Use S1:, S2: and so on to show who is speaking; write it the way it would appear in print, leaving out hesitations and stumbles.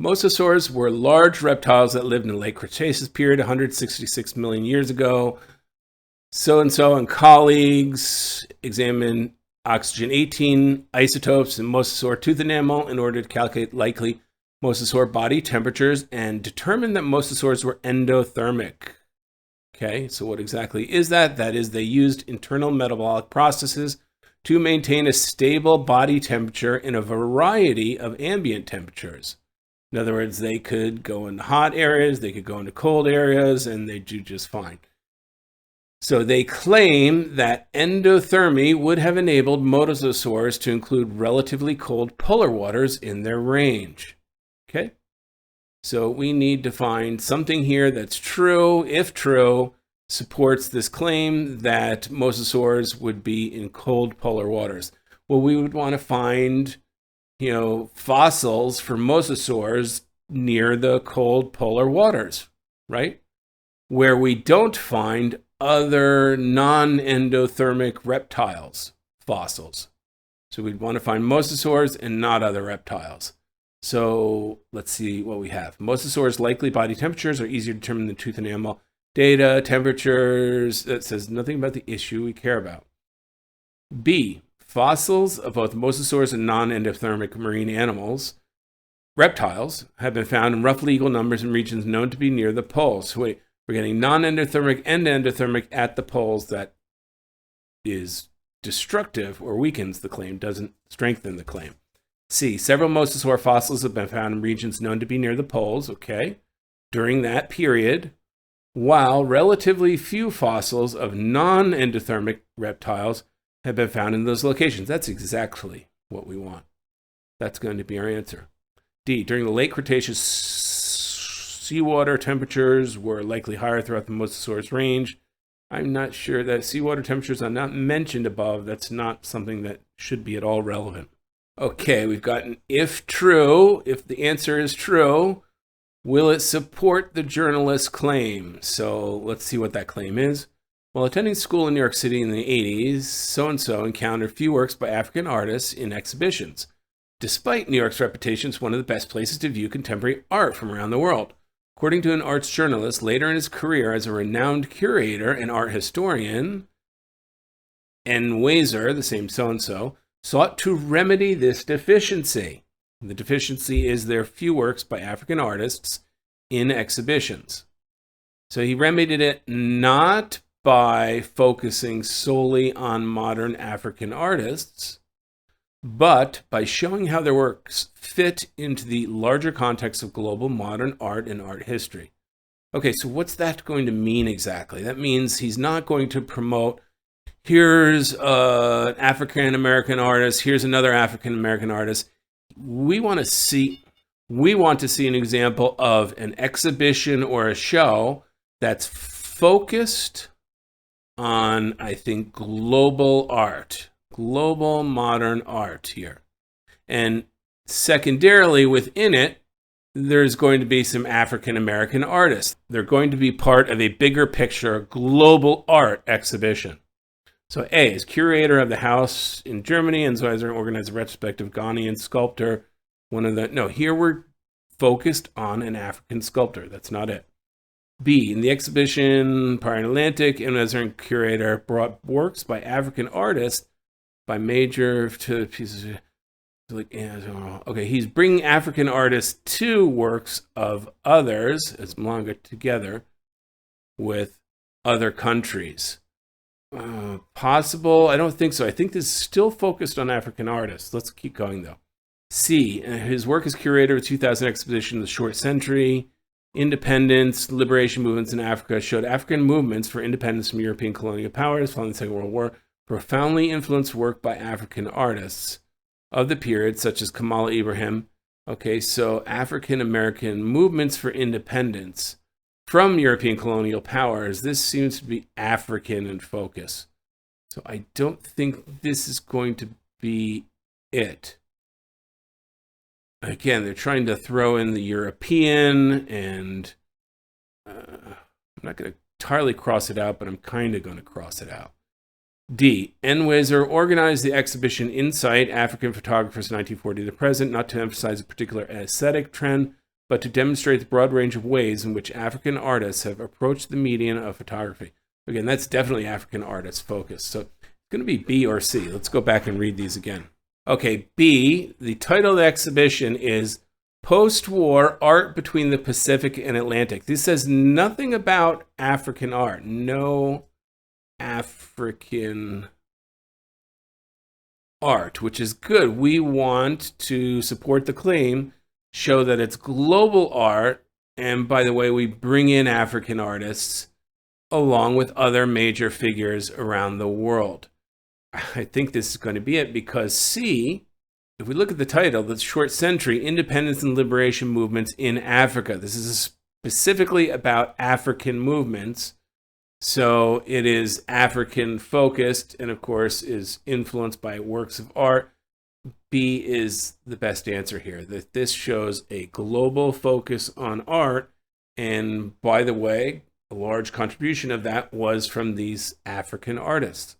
S1: Mosasaurs were large reptiles that lived in the late Cretaceous period, 166 million years ago. So-and-so and colleagues examined oxygen-18 isotopes in mosasaur tooth enamel in order to calculate likely mosasaur body temperatures and determine that mosasaurs were endothermic. Okay, so what exactly is that? That is, they used internal metabolic processes to maintain a stable body temperature in a variety of ambient temperatures. In other words, they could go into hot areas, they could go into cold areas, and they do just fine. So they claim that endothermy would have enabled mosasaurs to include relatively cold polar waters in their range. Okay? So we need to find something here that's true, if true, supports this claim that mosasaurs would be in cold polar waters. Well, we would want to find, fossils for mosasaurs near the cold polar waters, right? Where we don't find other non-endothermic reptiles fossils. So we'd want to find mosasaurs and not other reptiles. So let's see what we have. Mosasaurs' likely body temperatures are easier to determine than tooth enamel data. Temperatures, that says nothing about the issue we care about. B, fossils of both mosasaurs and non-endothermic marine animals, reptiles, have been found in roughly equal numbers in regions known to be near the poles. So wait, we're getting non-endothermic and endothermic at the poles. That is destructive or weakens the claim, doesn't strengthen the claim. C, several mosasaur fossils have been found in regions known to be near the poles, okay, during that period, while relatively few fossils of non-endothermic reptiles have been found in those locations. That's exactly what we want. That's going to be our answer. D, during the late Cretaceous, seawater temperatures were likely higher throughout the mosasaur's range. I'm not sure that seawater temperatures are not mentioned above. That's not something that should be at all relevant. Okay, we've gotten if true. If the answer is true, will it support the journalist's claim? So let's see what that claim is. While attending school in New York City in the 80s, so-and-so encountered few works by African artists in exhibitions. Despite New York's reputation as one of the best places to view contemporary art from around the world. According to an arts journalist, later in his career as a renowned curator and art historian, N. Wazer, the same so-and-so, sought to remedy this deficiency. The deficiency is there are few works by African artists in exhibitions. So he remedied it not by focusing solely on modern African artists, but by showing how their works fit into the larger context of global modern art and art history. Okay, so what's that going to mean exactly? That means he's not going to promote, here's an African-American artist, here's another African-American artist. We want to see an example of an exhibition or a show that's focused on, I think, global art, global modern art here. And secondarily within it, there's going to be some African-American artists. They're going to be part of a bigger picture global art exhibition. So A is curator of the house in Germany, and Zweiser organized a retrospective Ghanaian sculptor. Here we're focused on an African sculptor. That's not it. B, in the exhibition, Prior Atlantic, and Zweiser curator brought works by African artists by major to pieces. Okay, he's bringing African artists to works of others, as longer together with other countries. Possible? I don't think so. I think this is still focused on African artists. Let's keep going, though. C, his work as curator of the 2000 exhibition, The Short Century, Independence, Liberation Movements in Africa, showed African movements for independence from European colonial powers following the Second World War, profoundly influenced work by African artists of the period, such as Kamala Ibrahim. Okay, so African-American movements for independence from European colonial powers. This seems to be African in focus. So I don't think this is going to be it. Again, they're trying to throw in the European, and I'm not going to entirely cross it out, but I'm kind of going to cross it out. D, N. Wazer organized the exhibition Insight, African Photographers 1940 to the Present, not to emphasize a particular aesthetic trend, but to demonstrate the broad range of ways in which African artists have approached the medium of photography. Again, that's definitely African artist focused. So it's going to be B or C. Let's go back and read these again. Okay, B, the title of the exhibition is Post-War Art Between the Pacific and Atlantic. This says nothing about African art. No African art, which is good. We want to support the claim, show that it's global art, and by the way, we bring in African artists along with other major figures around the world. I think this is going to be it, because C, if we look at the title, the short century, Independence and Liberation Movements in Africa. This is specifically about African movements. So it is African focused and of course is influenced by works of art. B is the best answer here, that this shows a global focus on art. And by the way, a large contribution of that was from these African artists.